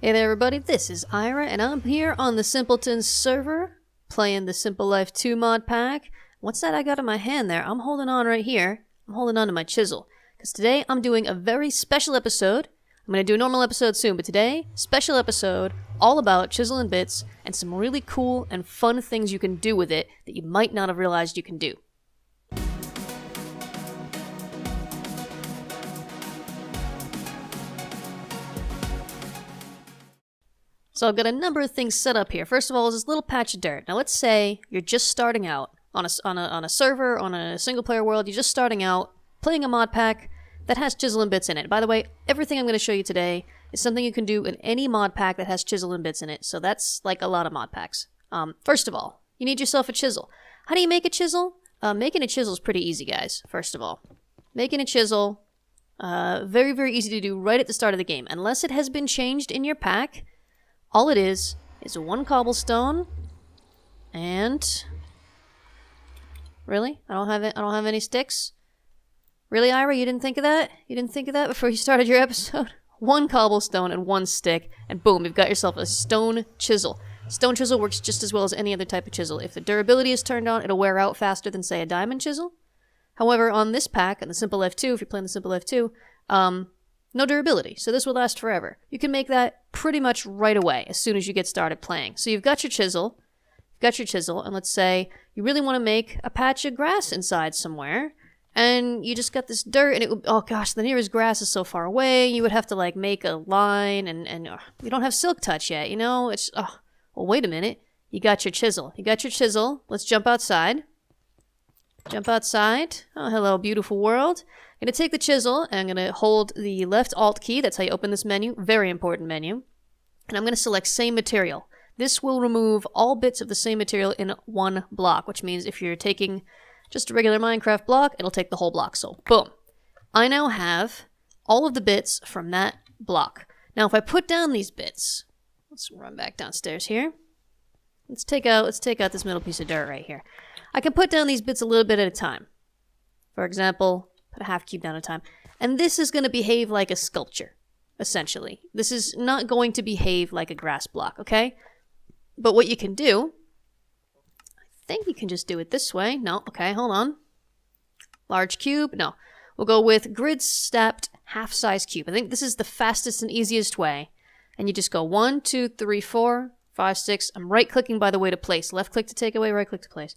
Hey there everybody, this is Ira, and I'm here on the Simpleton server, playing the Simple Life 2 mod pack. What's that I got in my hand there? I'm holding on right here. I'm holding on to my chisel. Because today I'm doing a very special episode. I'm going to do a normal episode soon, but today, special episode, all about chisel and bits, and some really cool and fun things you can do with it that you might not have realized you can do. So I've got a number of things set up here. First of all is this little patch of dirt. Now let's say you're just starting out on a server, on a single player world. You're just starting out playing a mod pack that has chisel and bits in it. By the way, everything I'm going to show you today is something you can do in any mod pack that has chisel and bits in it. So that's like a lot of mod packs. First of all, you need yourself a chisel. How do you make a chisel? Making a chisel is pretty easy, guys. First of all, making a chisel, very, very easy to do right at the start of the game. Unless it has been changed in your pack, all it is one cobblestone, and really, I don't have any sticks. Really, Ira, you didn't think of that? You didn't think of that before you started your episode? One cobblestone and one stick, and boom, you've got yourself a stone chisel. Stone chisel works just as well as any other type of chisel. If the durability is turned on, it'll wear out faster than, say, a diamond chisel. However, on this pack, on the Simple Life 2, if you're playing the Simple Life 2, no durability, so this will last forever. You can make that pretty much right away as soon as you get started playing. So you've got your chisel, and let's say you really want to make a patch of grass inside somewhere, and you just got this dirt, and it would, oh gosh, the nearest grass is so far away. You would have to like make a line, and you don't have silk touch yet, you know? It's, well, wait a minute. You got your chisel. Let's jump outside. Oh, hello, beautiful world. I'm going to take the chisel, and I'm going to hold the left Alt key. That's how you open this menu. Very important menu. And I'm going to select same material. This will remove all bits of the same material in one block, which means if you're taking just a regular Minecraft block, it'll take the whole block. So, boom. I now have all of the bits from that block. Now, if I put down these bits, let's run back downstairs here. Let's take out this middle piece of dirt right here. I can put down these bits a little bit at a time. For example, put a half cube down at a time. And this is going to behave like a sculpture, essentially. This is not going to behave like a grass block, okay? But what you can do, I think you can just do it this way. No, okay, hold on. Large cube, no. We'll go with grid snapped half-size cube. I think this is the fastest and easiest way. And you just go 1, 2, 3, 4, 5, 6. I'm right-clicking, by the way, to place. Left-click to take away, right-click to place.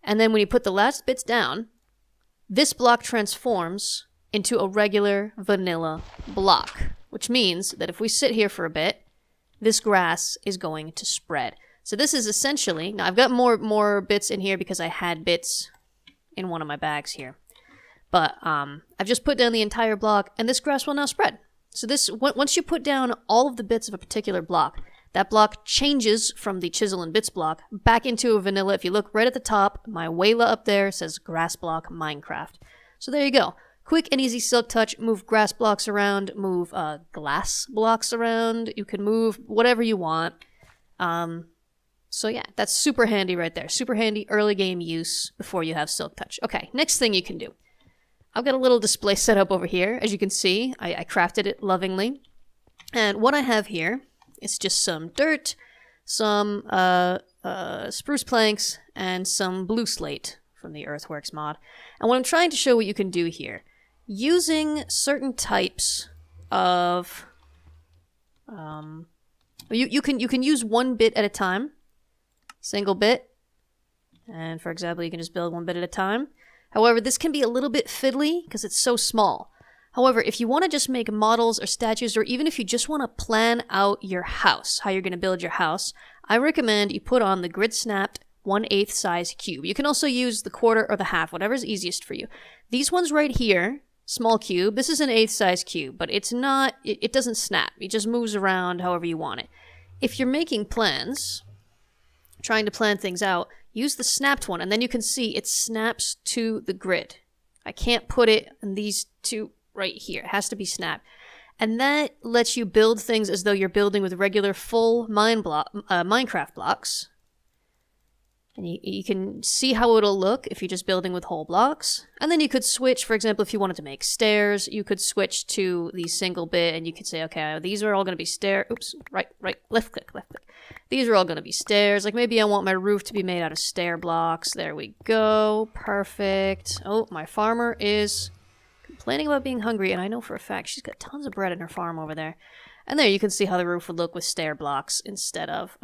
And then when you put the last bits down, this block transforms into a regular vanilla block, which means that if we sit here for a bit, this grass is going to spread. So this is essentially, now I've got more bits in here because I had bits in one of my bags here. But I've just put down the entire block, and this grass will now spread. So this, once you put down all of the bits of a particular block, that block changes from the chisel and bits block back into a vanilla. If you look right at the top, my Wayla up there says grass block Minecraft. So there you go. Quick and easy silk touch. Move grass blocks around. Move glass blocks around. You can move whatever you want. So yeah, that's super handy right there. Super handy early game use before you have silk touch. Okay, next thing you can do. I've got a little display set up over here. As you can see, I crafted it lovingly. And what I have here, it's just some dirt, some spruce planks, and some blue slate from the Earthworks mod. And what I'm trying to show what you can do here, using certain types of, you can use one bit at a time, single bit, and for example, you can just build one bit at a time. However, this can be a little bit fiddly because it's so small. However, if you want to just make models or statues, or even if you just want to plan out your house, how you're going to build your house, I recommend you put on the grid snapped 1/8 size cube. You can also use the quarter or the half, whatever's easiest for you. These ones right here, small cube, this is an 1/8 size cube, but it's not, it doesn't snap. It just moves around however you want it. If you're making plans, trying to plan things out, use the snapped one, and then you can see it snaps to the grid. I can't put it in these two right here. It has to be snapped. And that lets you build things as though you're building with regular full Minecraft blocks. And you can see how it'll look if you're just building with whole blocks. And then you could switch, for example, if you wanted to make stairs, you could switch to the single bit and you could say, okay, these are all going to be stairs. Oops, right, left click. These are all going to be stairs. Like maybe I want my roof to be made out of stair blocks. There we go. Perfect. Oh, my farmer is complaining about being hungry, and I know for a fact she's got tons of bread in her farm over there. And there you can see how the roof would look with stair blocks instead of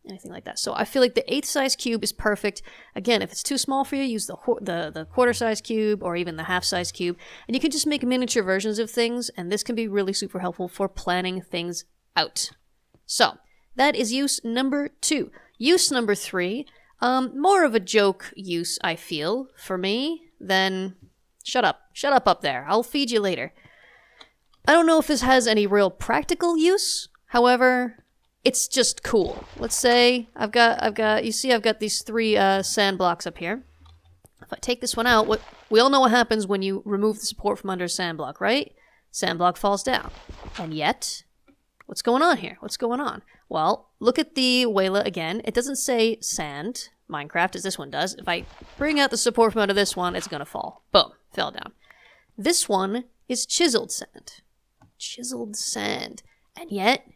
anything like that. So I feel like the 1/8 size cube is perfect. Again, if it's too small for you, use the quarter size cube or even the half size cube. And you can just make miniature versions of things, and this can be really super helpful for planning things out. So that is use number 2. Use number 3, more of a joke use, I feel, for me, than shut up there. I'll feed you later. I don't know if this has any real practical use. However, it's just cool. Let's say I've got these 3 sand blocks up here. If I take this one out, we all know what happens when you remove the support from under a sand block, right? Sand block falls down. And yet, what's going on here? What's going on? Well, look at the Wayla again. It doesn't say sand, Minecraft, as this one does. If I bring out the support from under this one, it's gonna fall. Boom, fell down. This one is chiseled sand. Chiseled sand. And yet,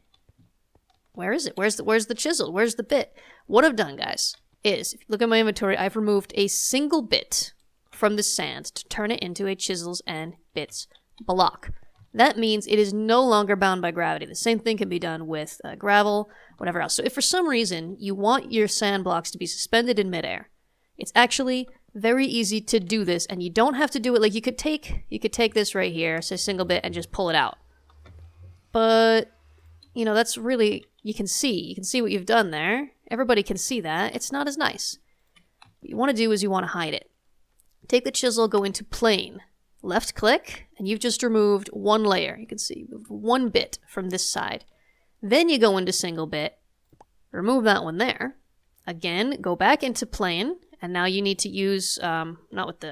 where is it? Where's the chisel? Where's the bit? What I've done, guys, is, if you look at my inventory, I've removed a single bit from the sand to turn it into a chisels and bits block. That means it is no longer bound by gravity. The same thing can be done with gravel, whatever else. So if for some reason you want your sand blocks to be suspended in midair, it's actually very easy to do this, and you don't have to do it like you could take this right here, say single bit, and just pull it out. But you know, that's really, you can see what you've done there. Everybody can see that. It's not as nice. What you want to do is you want to hide it. Take the chisel, go into plane, left click, and you've just removed 1 layer. You can see 1 bit from this side. Then you go into single bit, remove that one there. Again, go back into plane, and now you need to use, not with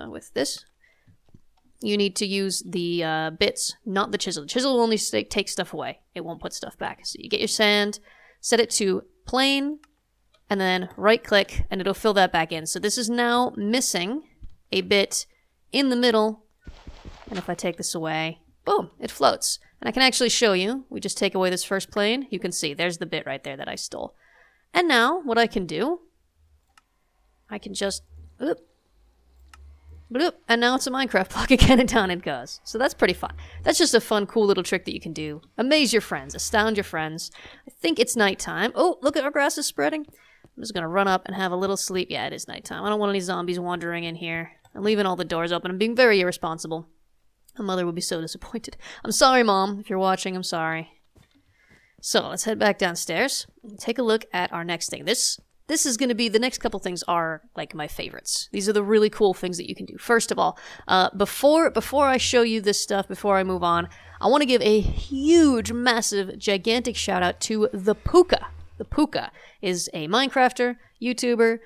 with this. You need to use the bits, not the chisel. The chisel will only take stuff away. It won't put stuff back. So you get your sand, set it to plane, and then right-click, and it'll fill that back in. So this is now missing a bit in the middle. And if I take this away, boom, it floats. And I can actually show you. We just take away this first plane. You can see there's the bit right there that I stole. And now what I can do, I can just... bloop, and now it's a Minecraft block again, and down it goes. So that's pretty fun. That's just a fun, cool little trick that you can do. Amaze your friends. Astound your friends. I think it's nighttime. Oh, look at our grass is spreading. I'm just going to run up and have a little sleep. Yeah, it is nighttime. I don't want any zombies wandering in here. I'm leaving all the doors open. I'm being very irresponsible. My mother would be so disappointed. I'm sorry, Mom. If you're watching, I'm sorry. So let's head back downstairs and take a look at our next thing. This is going to be, the next couple things are like my favorites. These are the really cool things that you can do. First of all, before I show you this stuff, before I move on, I want to give a huge, massive, gigantic shout out to the Puka. The Puka is a Minecrafter, YouTuber.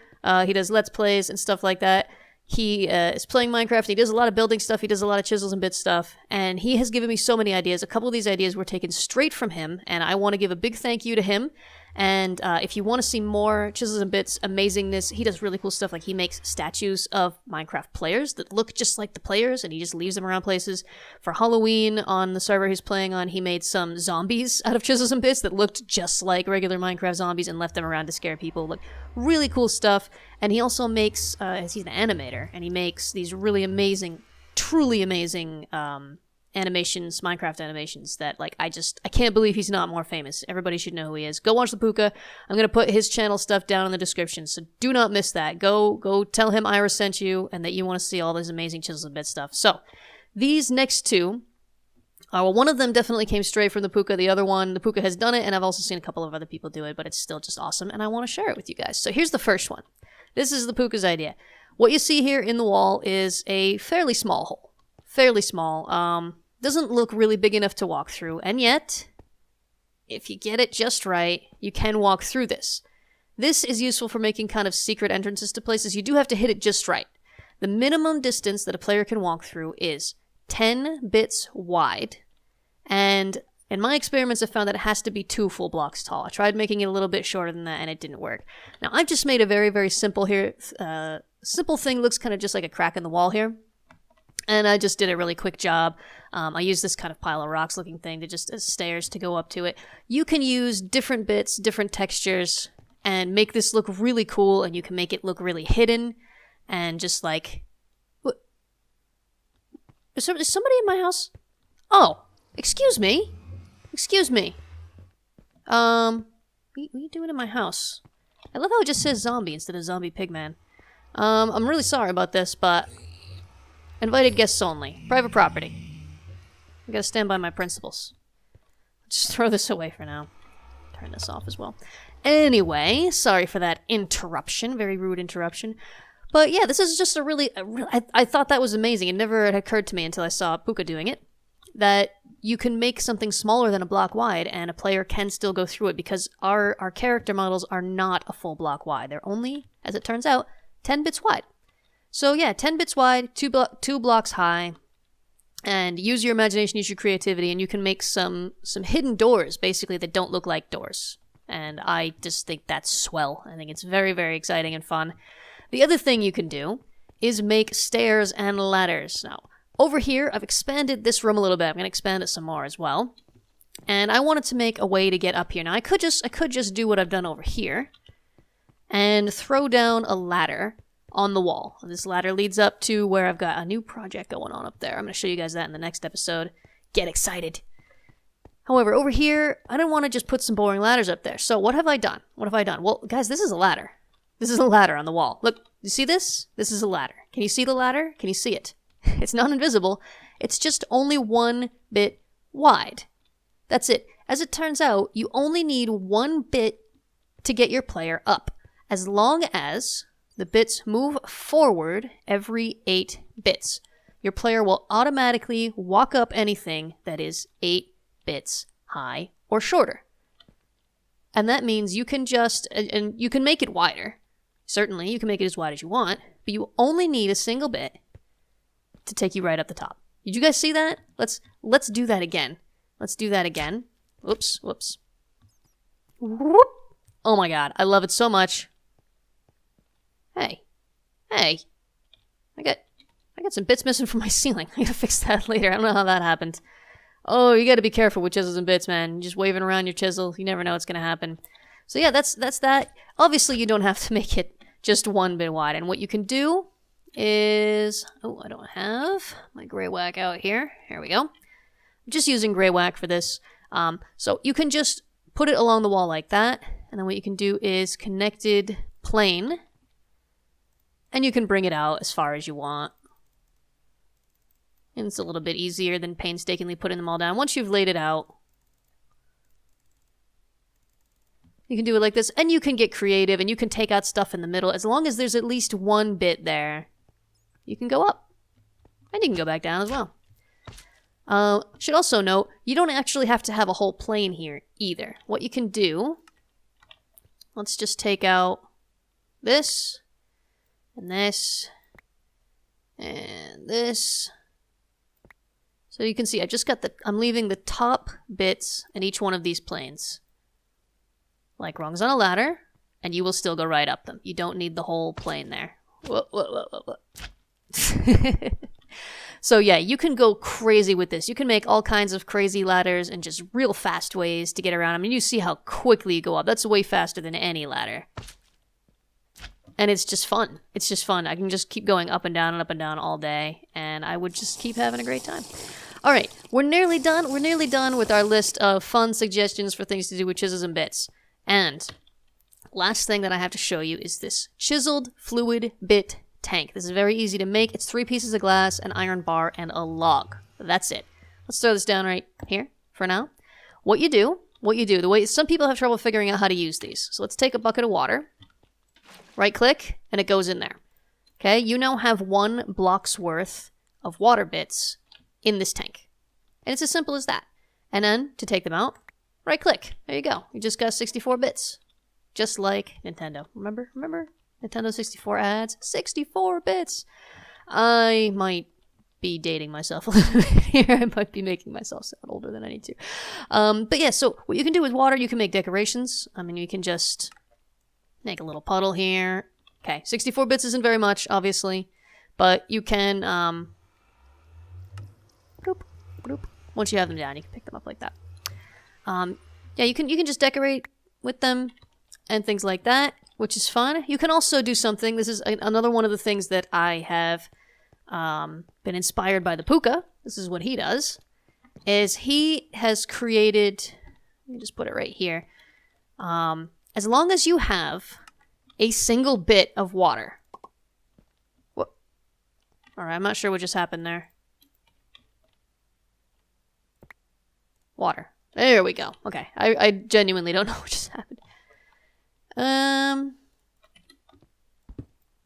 He does Let's Plays and stuff like that. He is playing Minecraft. He does a lot of building stuff. He does a lot of chisels and bits stuff. And he has given me so many ideas. A couple of these ideas were taken straight from him. And I want to give a big thank you to him. And if you want to see more Chisels and Bits amazingness, he does really cool stuff. Like he makes statues of Minecraft players that look just like the players, and he just leaves them around places. For Halloween on the server he's playing on, he made some zombies out of Chisels and Bits that looked just like regular Minecraft zombies and left them around to scare people. Like really cool stuff. And he also makes, he's an animator, and he makes these really amazing, truly amazing animations, Minecraft animations that, like, I can't believe he's not more famous. Everybody should know who he is. Go watch the Puka. I'm going to put his channel stuff down in the description, so do not miss that. Go tell him Ira sent you and that you want to see all this amazing Chisels and Bits stuff. So, these next two, well, one of them definitely came straight from the Puka. The other one, the Puka has done it, and I've also seen a couple of other people do it, but it's still just awesome, and I want to share it with you guys. So here's the first one. This is the Puka's idea. What you see here in the wall is a fairly small hole. Fairly small. Doesn't look really big enough to walk through, and yet, if you get it just right, you can walk through this. This is useful for making kind of secret entrances to places. You do have to hit it just right. The minimum distance that a player can walk through is 10 bits wide, and In my experiments, I found that it has to be 2 full blocks tall. I tried making it a little bit shorter than that, and it didn't work. Now, I've just made a very, very simple here. Simple thing, looks kind of just like a crack in the wall here. And I just did a really quick job. I used this kind of pile of rocks looking thing to just as stairs to go up to it. You can use different bits, different textures, and make this look really cool, and you can make it look really hidden, and just like... What? Is somebody in my house? Oh, excuse me. Excuse me. What are you doing in my house? I love how it just says zombie instead of zombie pigman. I'm really sorry about this, but... Invited guests only. Private property. I gotta stand by my principles. Just throw this away for now. Turn this off as well. Anyway, sorry for that interruption. Very rude interruption. But yeah, this is just I thought that was amazing. It never had occurred to me until I saw Puka doing it. That you can make something smaller than a block wide and a player can still go through it because our character models are not a full block wide. They're only, as it turns out, 10 bits wide. So yeah, 10 bits wide, 2 blocks high, and use your imagination, use your creativity, and you can make some hidden doors, basically, that don't look like doors. And I just think that's swell. I think it's very, very exciting and fun. The other thing you can do is make stairs and ladders. Now, over here, I've expanded this room a little bit. I'm going to expand it some more as well. And I wanted to make a way to get up here. Now, I could just do what I've done over here and throw down a ladder on the wall. This ladder leads up to where I've got a new project going on up there. I'm going to show you guys that in the next episode. Get excited. However, over here, I don't want to just put some boring ladders up there. So what have I done? What have I done? Well, guys, this is a ladder. This is a ladder on the wall. Look, you see this? This is a ladder. Can you see the ladder? Can you see it? It's not invisible. It's just only 1 bit wide. That's it. As it turns out, you only need 1 bit to get your player up, as long as the bits move forward every 8 bits. Your player will automatically walk up anything that is 8 bits high or shorter. And that means you can just, and you can make it wider. Certainly, you can make it as wide as you want, but you only need a single bit to take you right up the top. Did you guys see that? Let's do that again. Let's do that again. Whoops. Whoop. Oh my god, I love it so much. Hey. I got some bits missing from my ceiling. I gotta fix that later. I don't know how that happened. Oh, you gotta be careful with chisels and bits, man. You're just waving around your chisel. You never know what's gonna happen. So yeah, that's that. Obviously, you don't have to make it just 1 bit wide. And what you can do is... Oh, I don't have my gray whack out here. Here we go. I'm just using gray whack for this. So you can just put it along the wall like that. And then what you can do is connected plane. And you can bring it out as far as you want. And it's a little bit easier than painstakingly putting them all down. Once you've laid it out, you can do it like this. And you can get creative and you can take out stuff in the middle. As long as there's at least 1 bit there, you can go up. And you can go back down as well. Should also note, you don't actually have to have a whole plane here either. What you can do, let's just take out this. And this. And this. So you can see, I'm leaving the top bits in each one of these planes. Like rungs on a ladder, and you will still go right up them. You don't need the whole plane there. Whoa. So yeah, you can go crazy with this. You can make all kinds of crazy ladders and just real fast ways to get around. I mean, you see how quickly you go up. That's way faster than any ladder. And it's just fun. It's just fun. I can just keep going up and down all day, and I would just keep having a great time. All right, we're nearly done. We're nearly done with our list of fun suggestions for things to do with chisels and bits. And last thing that I have to show you is this chiseled fluid bit tank. This is very easy to make. It's 3 pieces of glass, an iron bar, and a log. That's it. Let's throw this down right here for now. What you do, the way some people have trouble figuring out how to use these. So let's take a bucket of water. Right click, and it goes in there. Okay, you now have 1 block's worth of water bits in this tank. And it's as simple as that. And then, to take them out, right click. There you go. You just got 64 bits. Just like Nintendo. Remember? Nintendo 64 ads? 64 bits! I might be dating myself a little bit here. I might be making myself sound older than I need to. But yeah, so what you can do with water, you can make decorations. I mean, you can just make a little puddle here. Okay, 64 bits isn't very much, obviously, but you can, bloop, bloop. Once you have them down, you can pick them up like that. Yeah, you can just decorate with them and things like that, which is fun. You can also do something. This is another one of the things that I have been inspired by the Puka. This is what he does. Is he has created, let me just put it right here. As long as you have a single bit of water. What? All right, I'm not sure what just happened there. Water. There we go. Okay, I genuinely don't know what just happened.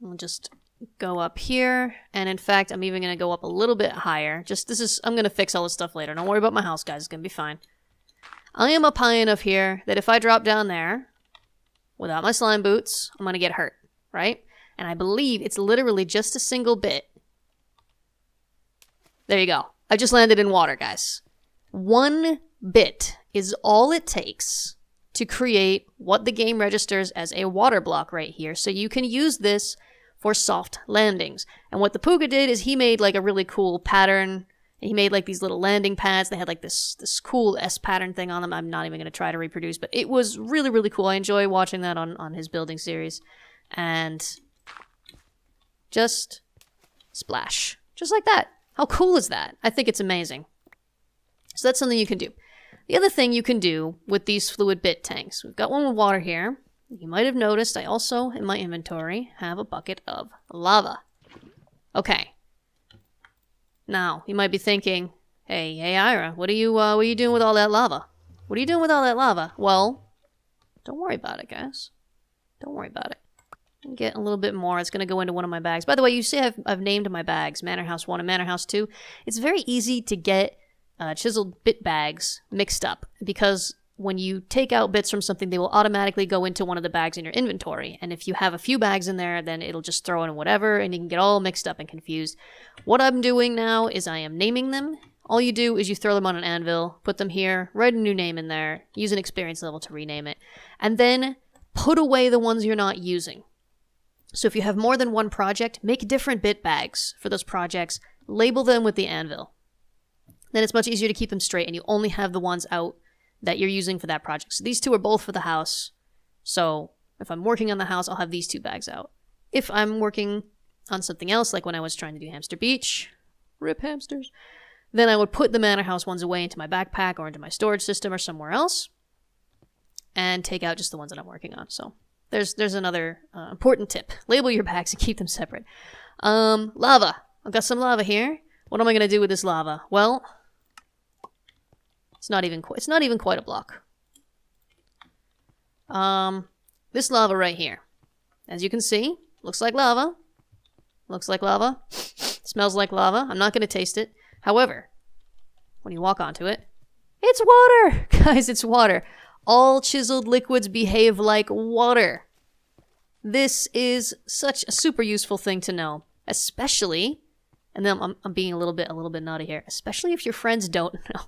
I'll just go up here, and in fact, I'm even gonna go up a little bit higher. I'm gonna fix all this stuff later. Don't worry about my house, guys. It's gonna be fine. I am up high enough here that if I drop down there without my slime boots, I'm gonna get hurt, right? And I believe it's literally just a single bit. There you go. I just landed in water, guys. 1 bit is all it takes to create what the game registers as a water block right here. So you can use this for soft landings. And what the Puka did is he made like a really cool pattern. He made like these little landing pads. They had like this cool S pattern thing on them. I'm not even going to try to reproduce, but it was really, really cool. I enjoy watching that on his building series. And just splash. Just like that. How cool is that? I think it's amazing. So that's something you can do. The other thing you can do with these fluid bit tanks, we've got one with water here. You might have noticed I also, in my inventory, have a bucket of lava. Okay. Now, you might be thinking, hey, Ira, what are you doing with all that lava? What are you doing with all that lava? Well, don't worry about it, guys. Don't worry about it. Get a little bit more. It's going to go into one of my bags. By the way, you see I've named my bags, Manor House 1 and Manor House 2. It's very easy to get chiseled bit bags mixed up because when you take out bits from something, they will automatically go into one of the bags in your inventory. And if you have a few bags in there, then it'll just throw in whatever and you can get all mixed up and confused. What I'm doing now is I am naming them. All you do is you throw them on an anvil, put them here, write a new name in there, use an experience level to rename it, and then put away the ones you're not using. So if you have more than one project, make different bit bags for those projects, label them with the anvil. Then it's much easier to keep them straight and you only have the ones out that you're using for that project. So these two are both for the house. So if I'm working on the house, I'll have these 2 bags out. If I'm working on something else, like when I was trying to do Hamster Beach, rip hamsters, then I would put the Manor House ones away into my backpack or into my storage system or somewhere else and take out just the ones that I'm working on. So there's another important tip. Label your bags and keep them separate. Lava. I've got some lava here. What am I going to do with this lava? Well, it's not even quite a block. This lava right here. As you can see, looks like lava. Looks like lava. Smells like lava. I'm not going to taste it. However, when you walk onto it, it's water! Guys, it's water. All chiseled liquids behave like water. This is such a super useful thing to know, especially, and then I'm being a little bit naughty here, especially if your friends don't know.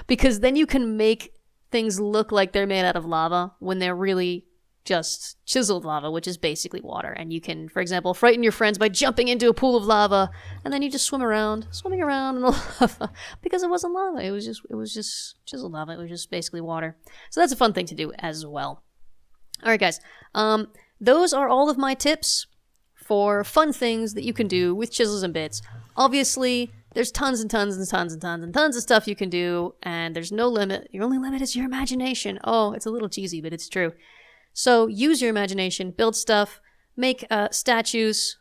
Because then you can make things look like they're made out of lava when they're really just chiseled lava, which is basically water. And you can, for example, frighten your friends by jumping into a pool of lava, and then you just swimming around in the lava because it wasn't lava. It was just chiseled lava. It was just basically water. So that's a fun thing to do as well. All right, guys. Those are all of my tips for fun things that you can do with chisels and bits. Obviously, there's tons and tons and tons and tons and tons of stuff you can do, and there's no limit. Your only limit is your imagination. Oh, it's a little cheesy, but it's true. So use your imagination, build stuff, make statues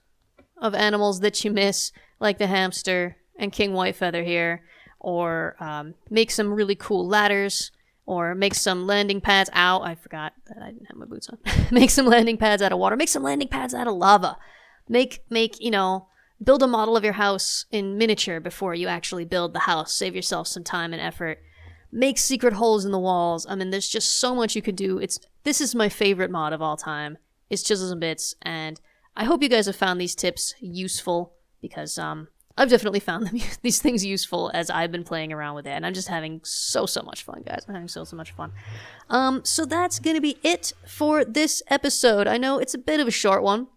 of animals that you miss, like the hamster and King Whitefeather here, or make some really cool ladders, or make some landing pads. Ow, I forgot that I didn't have my boots on. Make some landing pads out of water. Make some landing pads out of lava. Build a model of your house in miniature before you actually build the house. Save yourself some time and effort. Make secret holes in the walls. I mean, there's just so much you could do. This is my favorite mod of all time. It's Chisels and Bits, and I hope you guys have found these tips useful because I've definitely found these things useful as I've been playing around with it, and I'm just having so much fun, guys. I'm having so much fun. So that's gonna be it for this episode. I know it's a bit of a short one.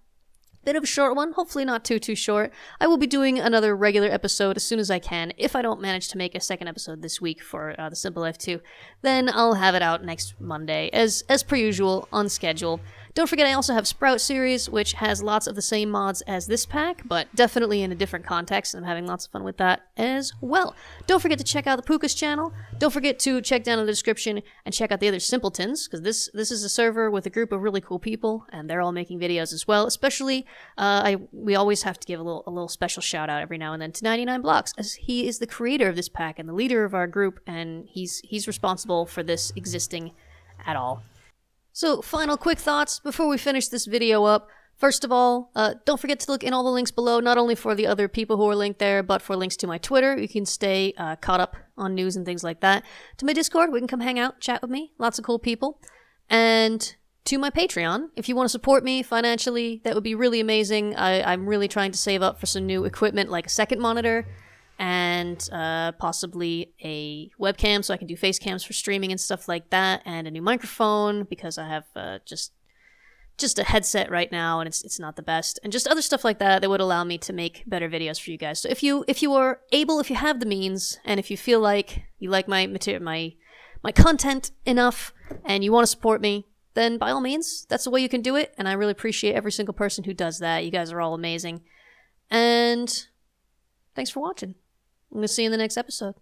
Hopefully not too short. I will be doing another regular episode as soon as I can. If I don't manage to make a second episode this week for the Simple Life 2, then I'll have it out next Monday, as per usual, on schedule. Don't forget I also have Sprout series, which has lots of the same mods as this pack, but definitely in a different context, and I'm having lots of fun with that as well. Don't forget to check out the Puka's channel. Don't forget to check down in the description and check out the other Simpletons, because this is a server with a group of really cool people, and they're all making videos as well. Especially, we always have to give a little special shout out every now and then to 99 Blocks, as he is the creator of this pack and the leader of our group, and he's responsible for this existing at all. So, final quick thoughts before we finish this video up. First of all, don't forget to look in all the links below, not only for the other people who are linked there, but for links to my Twitter. You can stay caught up on news and things like that. To my Discord, we can come hang out, chat with me. Lots of cool people. And to my Patreon, if you want to support me financially, that would be really amazing. I'm really trying to save up for some new equipment, like a second monitor, and possibly a webcam so I can do face cams for streaming and stuff like that, and a new microphone because I have just a headset right now and it's not the best, and just other stuff like that that would allow me to make better videos for you guys. So if you are able, if you have the means, and if you feel like you like my material, my content enough, and you want to support me, then by all means, that's the way you can do it, and I really appreciate every single person who does that. You guys are all amazing, and thanks for watching. I'm going to see you in the next episode.